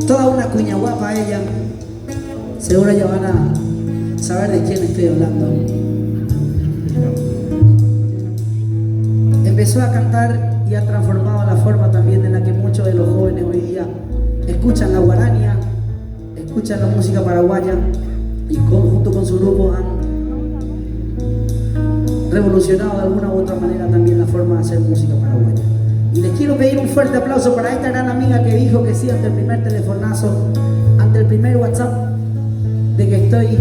Toda una cuña guapa ella. Seguro ya van a saber de quién estoy hablando. Empezó a cantar y ha transformado la forma también en la que muchos de los jóvenes hoy día escuchan la guarania, escuchan la música paraguaya y junto con su grupo han revolucionado de alguna u otra manera también la forma de hacer música paraguaya. Y les quiero pedir un fuerte aplauso para esta gran amiga que dijo que sí ante el primer telefonazo, ante el primer WhatsApp de que estoy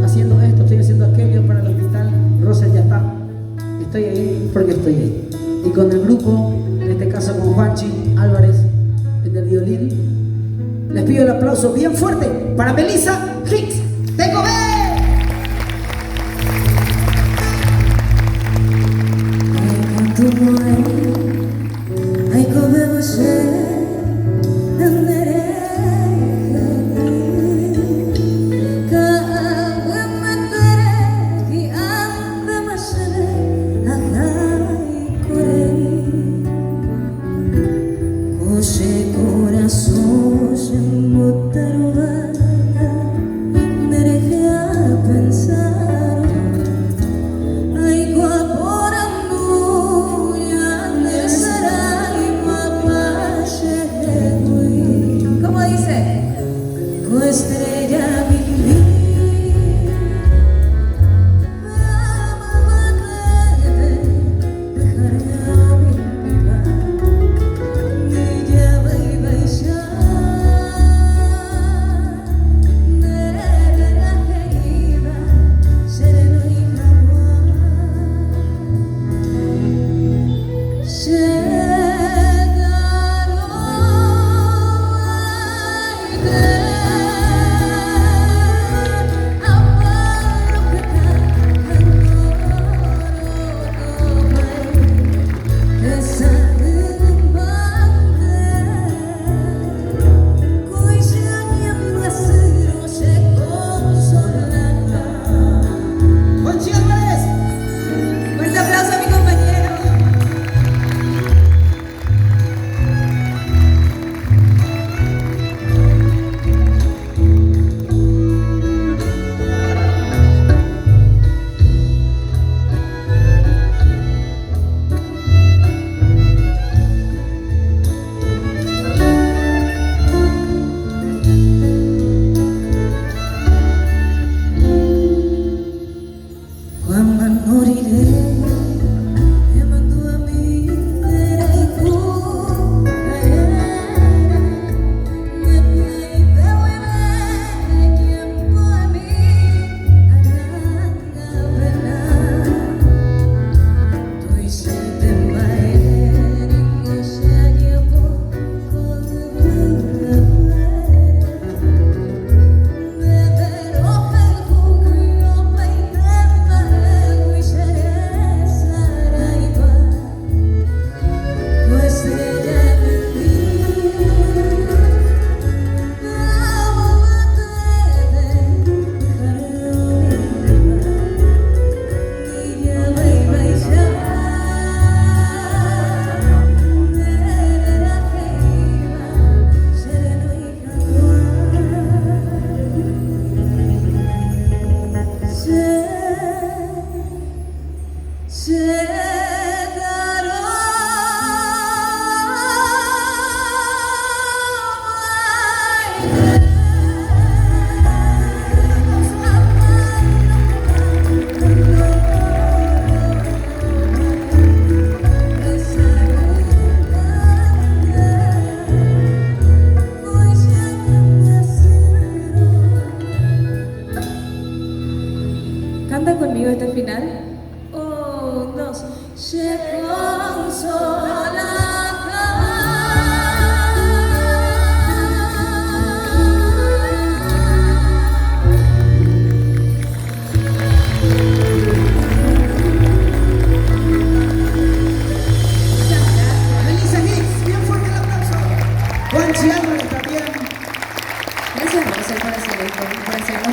haciendo esto, estoy haciendo aquello para el hospital. Rosa, ya está, estoy ahí porque estoy ahí. Y con el grupo, en este caso con Juanchi Álvarez, el del violín, les pido el aplauso bien fuerte para Melissa Hicks de Kobe. Ese corazón se embotará.